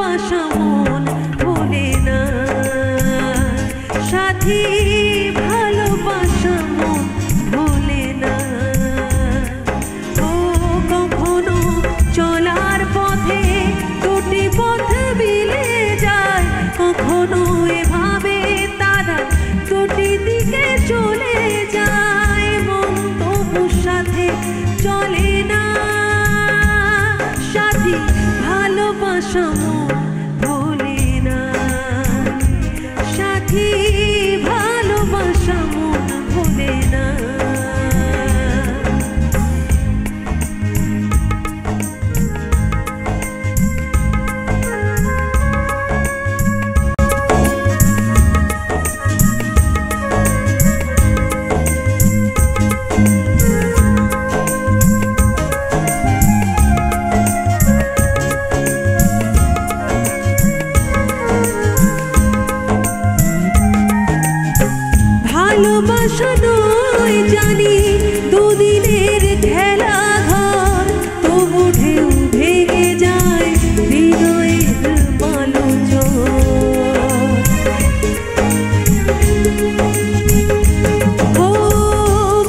ভালোবাসা মন ভোলে না সাথী ভালোবাসা মন ভোলে না ও কখনো চলার পথে দুটি পথ মিলে যায় কখনো এভাবে তারা দুটি দিকে চলে যায় মন তবু সাথে চলে না সাথী ভালোবাসা মন ভোলে না সাথী ভালোবাসা মন ভোলে না ভালোবাসা নয় জানি দুদিনের খেলা ঘর তবু ঢেউ ভেঙে যায় হৃদয়ের মালঞ্চন ও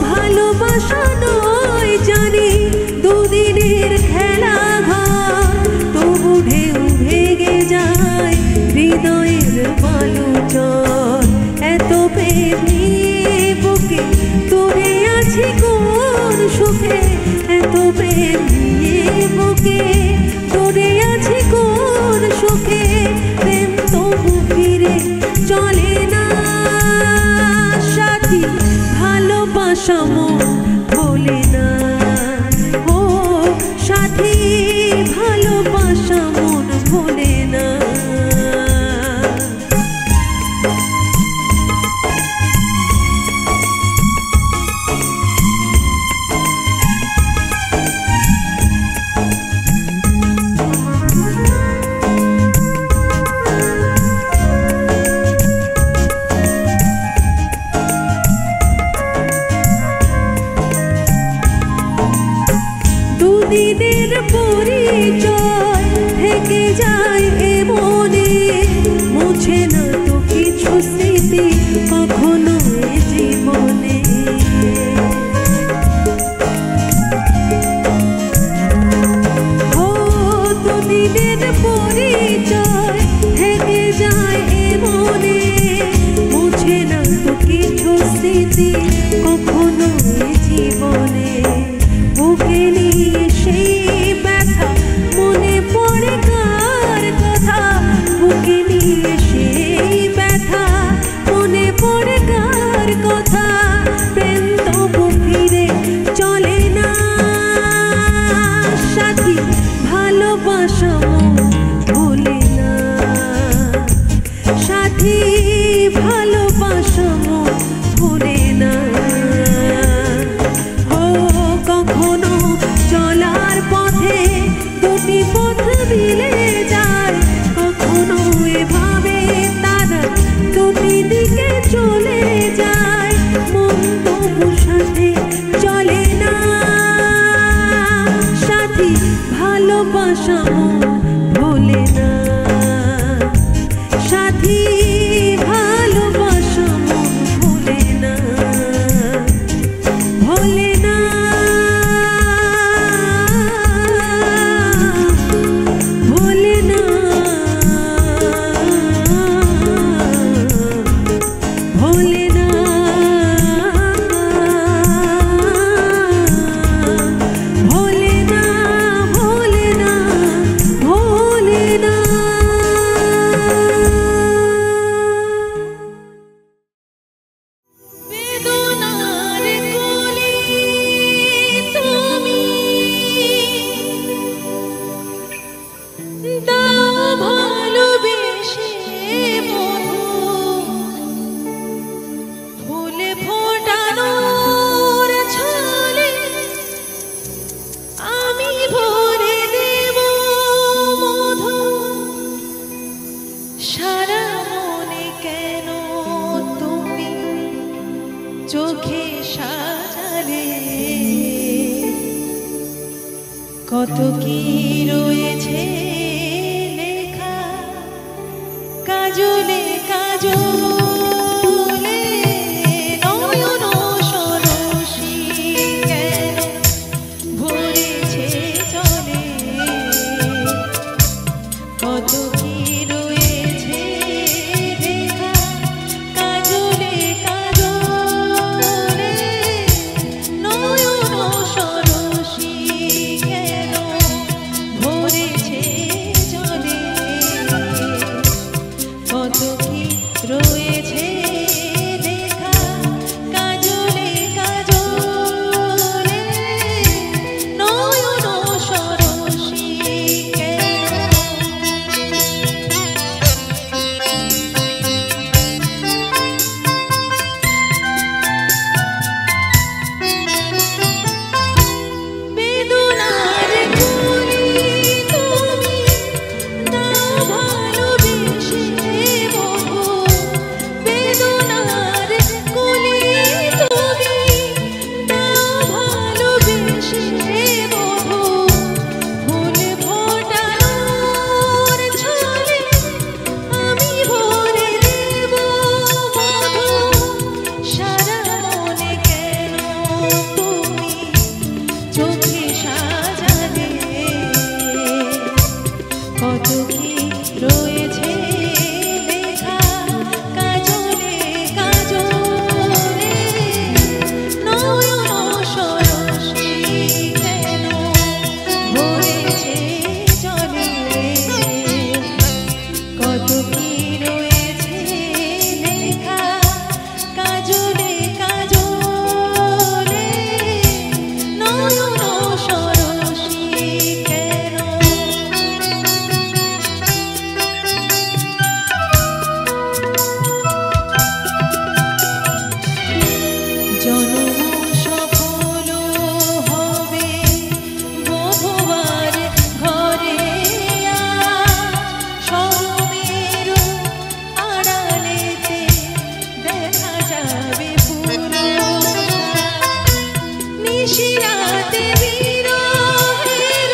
ভালোবাসা নয় জানি দুদিনের খেলা ঘর তবু ঢেউ ভেঙে যায় হৃদয়ের মালঞ্চন এত প্রেম বুকে তোরে আছি কোন সুখে এত প্রেম নিয়ে বুকে তোরে আছি কোন সুখে প্রেম তবু ফিরে চলে না সাথী ভালোবাসা মন ভোলে না ও সাথী ভালোবাসা মন ভোলে না দুদিনের পরিচয় থেকে যায় এ মনে মুছে না তো কিছু স্মৃতি কখনো এ জীবনে ও দুদিনের পরিচয় থেকে যায় এ মনে মুছে না তো কিছু স্মৃতি কখনো এ জীবনে বুকে নিয়ে সেই ব্যথা মনে পড়ে কার কথা বুকে নিয়ে সেই ব্যথা মনে পড়ে কার কথা প্রেম তবু ফিরে চলে না সাথী ভালোবাসা মন ভোলে না সাথী ভালোবাসা মন ভোলে না কখনো চলার পথে দুটি পথ মিলে যায় কখনো এভাবে তারা দুটি দিকে চলে যায় মন তবু সাথে চলে না সাথী ভালোবাসা মন ভোলে না সাথী ভালোবাসা মন ভোলে না ভোলে না ভোলে না ভোলে না ভোলে না ভোলে না ভোলে না বেদনার কোলে তুমি দাও ভালোবেসে মধু ফুলে ফোটানোর ছলে আমি ভরে দেব মধু সারা মনে কেন তুমি চোখে সাজালে কত কি রয়েছে লেখা কি রয়েছে লেখা কাজলে কাজলে নয়ন সরসী কেন ভরেছে জলে কত কি রয়েছে লেখা কাজলে কাজলে নয়ন সরসী কেন জনম সফল হবে বোধবার ঘরে শরমের আড়ালেতে দেখা যাবে পুরো নিশিরাতে বিরহের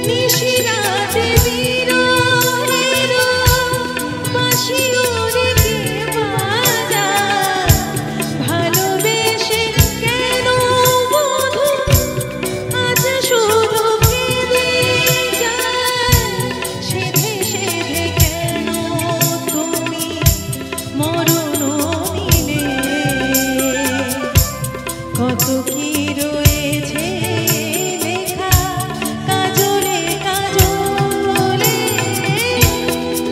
নিশিরাতে বিরহের বাঁশি ওরে কে বাজায় ভালোবেসে কেন বধূ আজ শুধু কেঁদে যায় সেধে সেধে কেন তুমি মরণ নিলে কত কি রয়েছে লেখা কাজলে কাজলে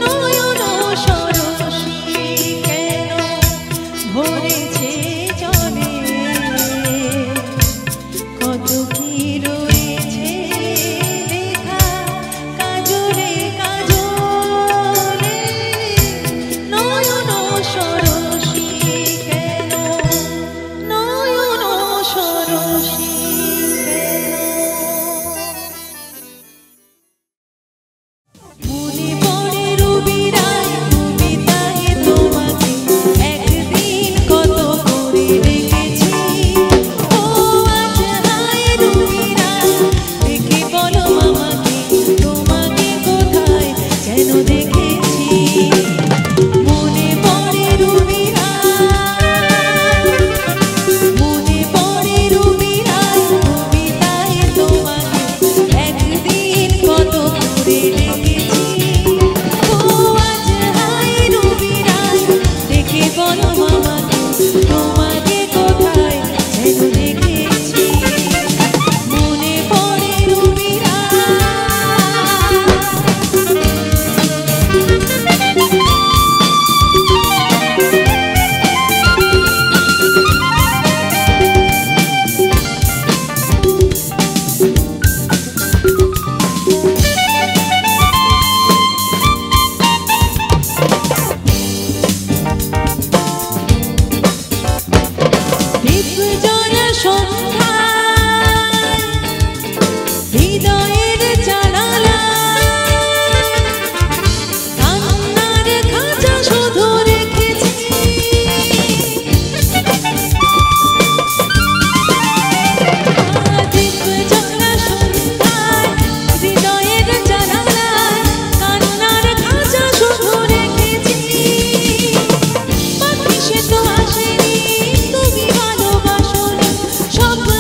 নয়ন সরসী কেন ভরেছে জলে কত কি রয়েছে লেখা কাজলে কাজলে নয়ন সরসী কেন নয়ন সরসী কেন মনে পড়ে রবিরায় কবিতায় তোমাকে একদিন কত করে দেখেছি ও আজ হায় রবিরায় দেখে বলো আমাকে তোমাকে কোথায় যেন দেখেছি মনে পড়ে রবিরায় মনে পড়ে রবিরায় কবিতায় তোমাকে একদিন কত করে দেখেছি ও আজ হায় রবিরায় দেখে বলো আমাকে তোমাকে কোথায় যেন দেখেছি মনে পড়ে দীপ জ্বলা সন্ধ্যায় হৃদয়ের জানালায় কান্নার খাঁচা শুধু রেখেছি দীপ জ্বলা সন্ধ্যায় হৃদয়ের জানালায় কান্নার খাঁচা শুধু রেখেছি পাখি সে তো আসেনি তুমি ভালোবাসোনি স্বপ্ন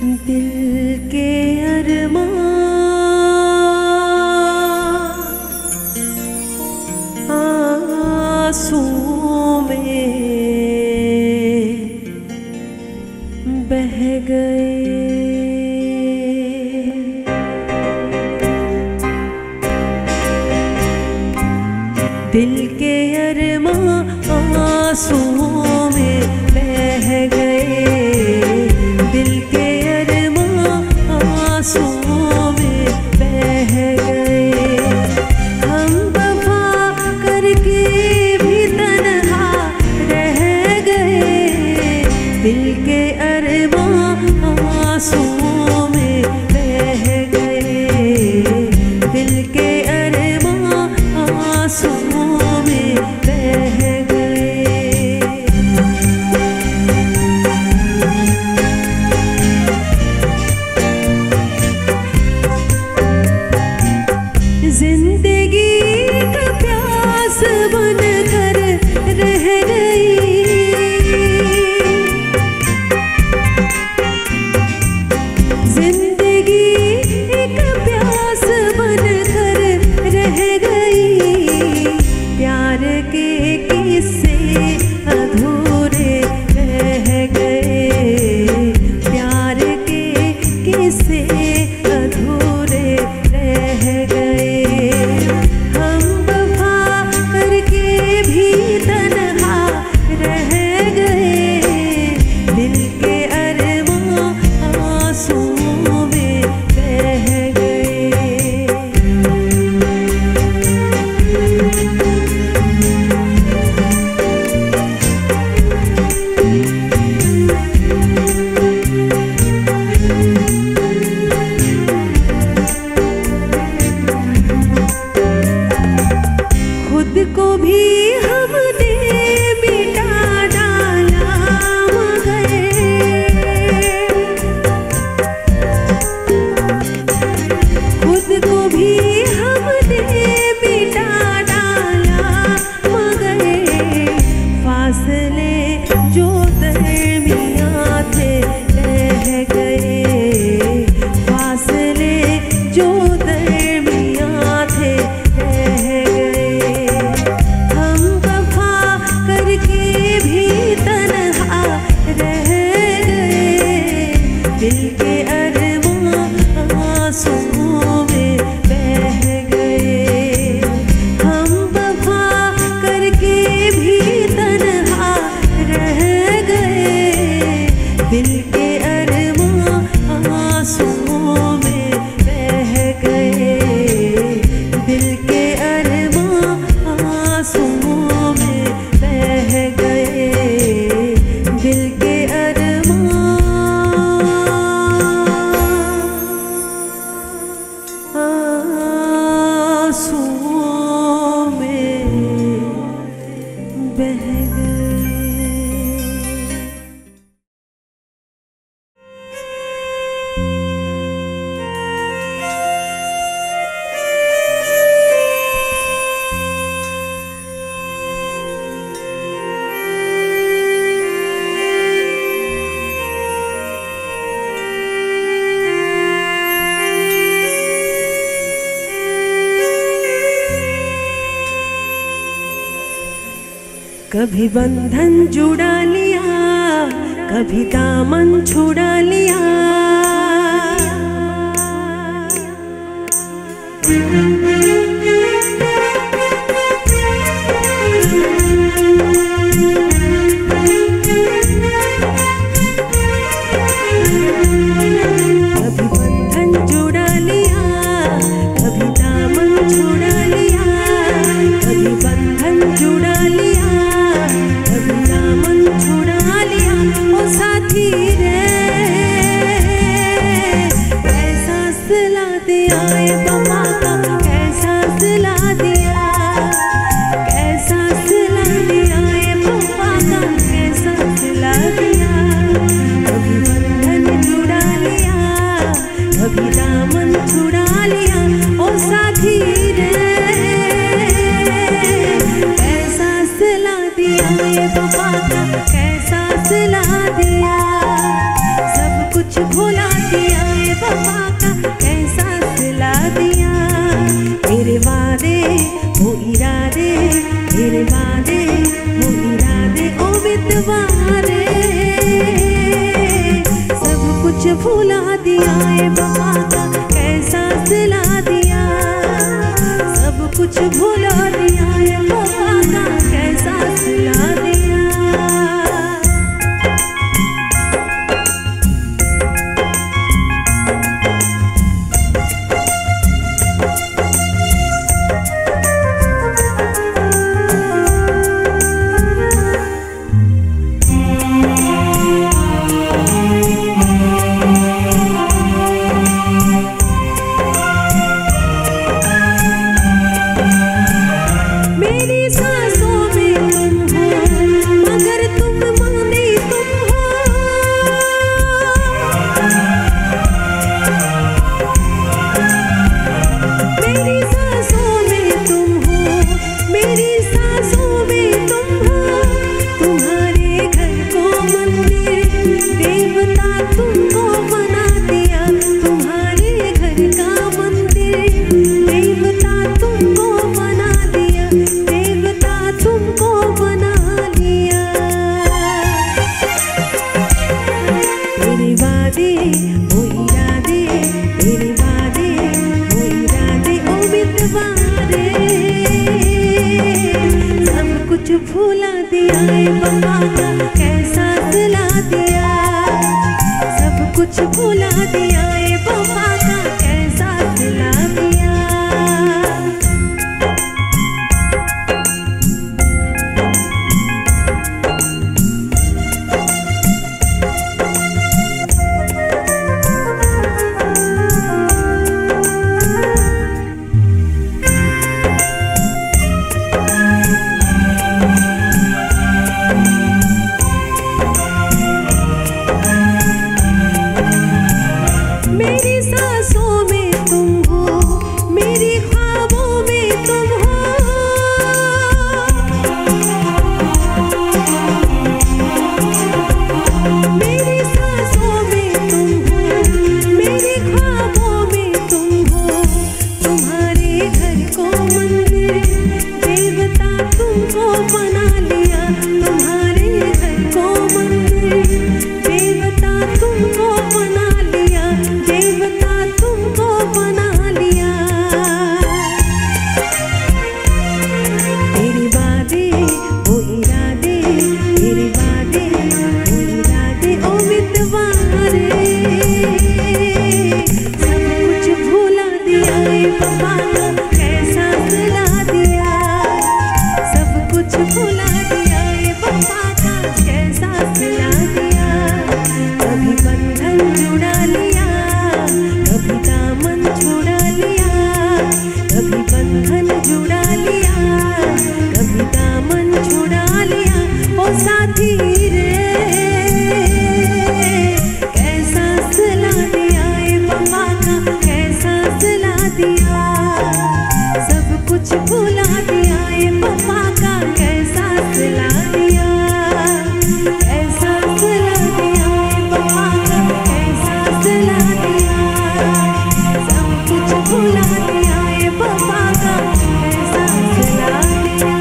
दिल के अरमान आंसुओं में बह गए। दिल के अरमान आंसुओं में बह गए। दिल के अरमान आंसुओं में बह गए। हम वफा करके भी तन्हा रह गए। दिल के अरमान आंसुओं में बह गए। दिल के अरमान आंसुओं में बह गए। जिंदगी का प्यास बनकर रह गई। जिंदगी का प्यास बनकर रह गई। प्यार के किस्से अधूरे रह गए। प्यार के किस्से अधूरे रह गए। हम वफा करके भी तन्हा रह गए। दिल के अरमान आंसुओं में बह गए। खुद को भी हमने मिटा डाला मगर खुद को भी हमने मिटा डाला मगर फासले जो दरमियां थे रह गए। फासले जो दरमियां थे रह गए। हम वफा करके भी तन्हा रह गए। दिल के अरमान आंसुओं में बह गए। हम वफा करके भी तन्हा रह गए। दिल के अरमान आंसुओं में बह गए। दिल के अरमान आंसुओं में बह गए। दिल के अरमान आंसुओं में बह गए। कभी बंधन जुड़ा लिया, कभी दामन छुड़ा लिया। कभी बंधन जुड़ा लिया, कभी दामन छुड़ा लिया। कभी बंधन जुड़ा लिया, कभी दामन छुड़ा लिया। ओ साथी रे कैसा सिला दिया ये वफा का, कैसा सिला दिया। कैसा सिला दिया ये वफा का, कैसा सिला दिया। कभी बंधन जुड़ा लिया, तेरे वादे वो इरादे ओ बितवारे सब कुछ भुला दिया ये वफा का कैसा सिला दिया सब कुछ भुला दिया ये वफा का कैसा सिला दिया भूला दिया ये वफा का कैसा सिला दिया सब कुछ भूला दिया ये वफा का कैसा सिला दिया मेरी सांसों में तुम हो मेरी ख्वाबों में तुम हो मेरी सांसों में तुम हो मेरी ख्वाबों में तुम हो तुम्हारे घर को मंदिर देवता तुमको बना लिया तुम्हारे घर को मंदिर देवता तुमको बना लिया देवता तुमको बना लिया तेरे वादे वो इरादे तेरे वादे वो इरादे ओ मितवारे सब कुछ भुला दिया ये वफा का कैसा सिला दिया सब कुछ भुला दिया ये वफा का कैसा सिला दिया कभी बंधन जुड़ा लिया कभी दामन छुड़ा लिया कभी बंधन जुड़ा लिया कभी दामन छुड़ा लिया ओ साथी रे कैसा सिला दिया ये वफा का कैसा सिला दिया सब कुछ भुला दिया ये वफा का कैसा सिला दिया कैसा सिला दिया ये वफा का कैसा सिला दिया सब कुछ भुला दिया ये वफा का कैसा सिला दिया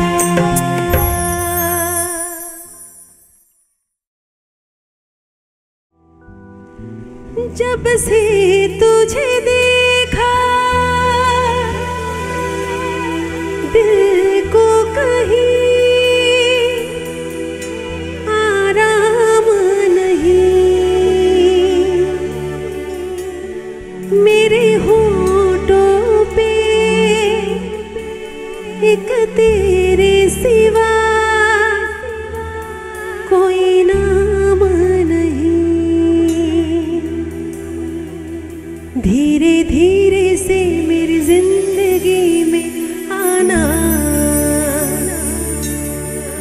जब से तुझे देखा दिल को कहीं आराम नहीं मेरे होठों पे एक तेरे सिवा कोई नाम नहीं धीरे धीरे से मेरी जिंदगी में आना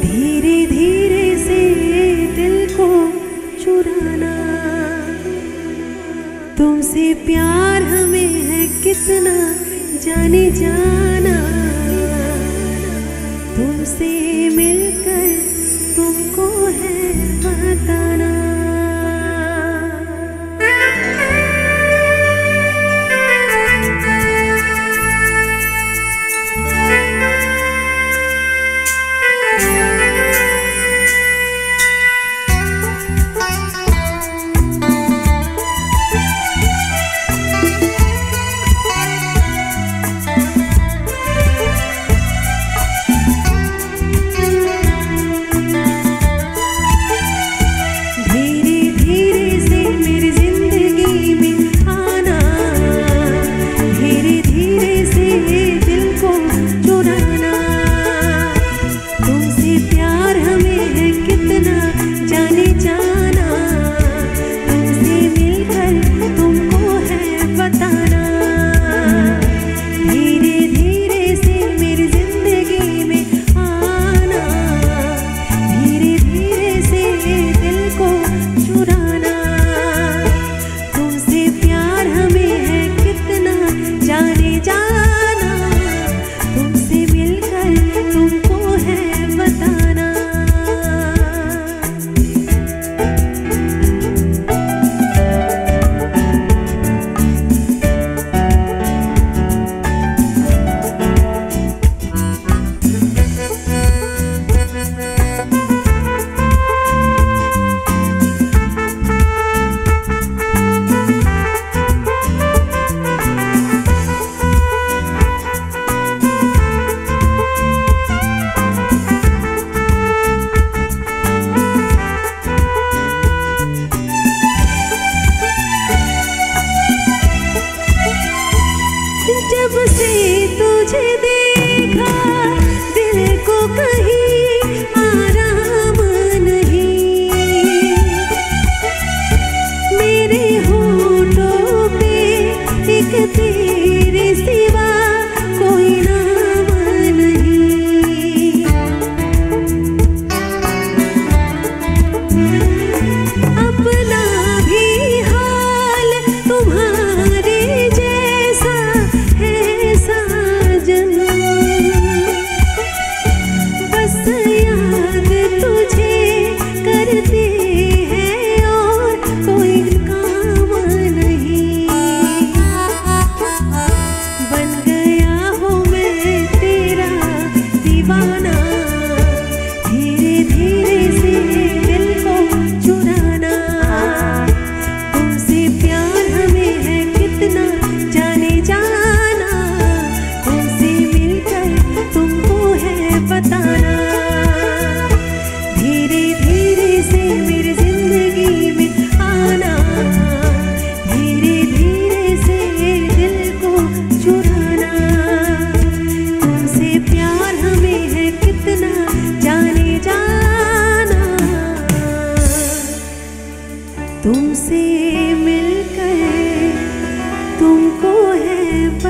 धीरे धीरे से दिल को चुराना तुमसे प्यार हमें है कितना जाने जाना तुमसे मिलकर तुमको है बताना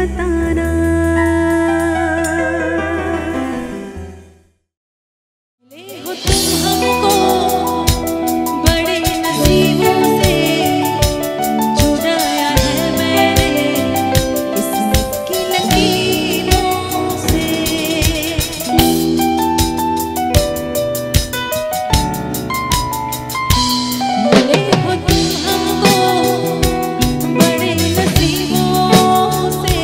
बताना। ले हो तुम हमको बड़े नसीबों से, छुड़ाया है मैंने किस्मत की लकीरों से। ले हो तुम हमको बड़े नसीबों से,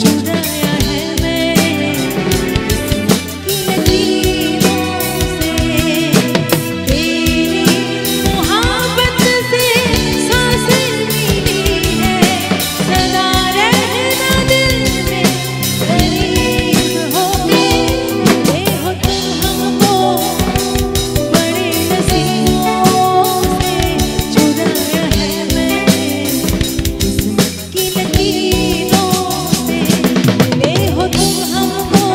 छुड़ाया है मैंने किस्मत की लकीरों से। तेरी मोहब्बत से सांसें मिली है, सदा रहना दिल में करीब होके। ले हो तुम हमको बड़े नसीबों से, छुड़ाया है मैंने किस्मत की लकीरों से। ले हो तुम हमको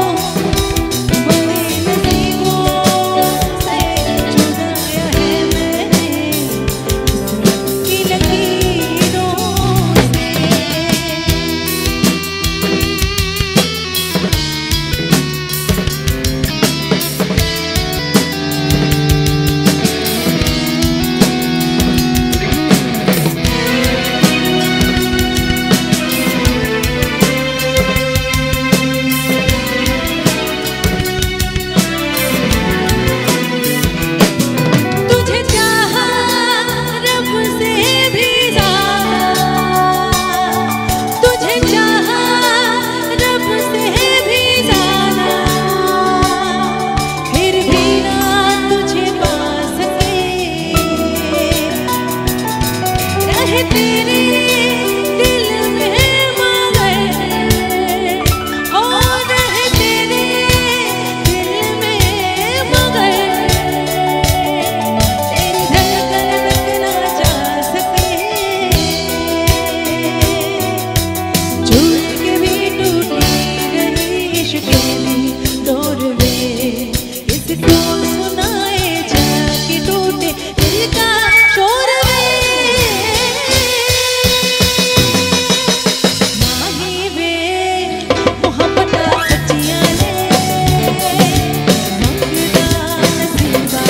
बड़े नसीबों से, छुड़ाया है मैंने किस्मत की लकीरों से। तुझे चाहा रब से भी ज़्यादा, तुझे चाहा रब से भी ज़्यादा, फिर भी ना तुझे पा सके। रहे तेरे दिल में मगर, हो रहे तेरे दिल में मगर, तेरी धड़कन तक ना जा सके। झूठ के भी टूटी रही इश्क की डोर में, इसको सुनाए जाके टूटे दिल का शोर में। माही वे मोहब्बता सच्चियां ने, मंगदा नसीबा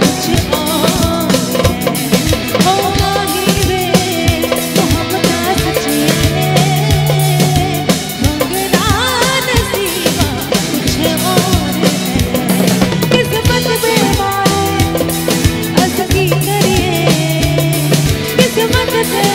कुछ और है। ओ माही वे मोहब्बता सच्चियां ने, मंगदा नसीबा कुछ और है। किस्मत बेमारे असकी करिए, किस्मत से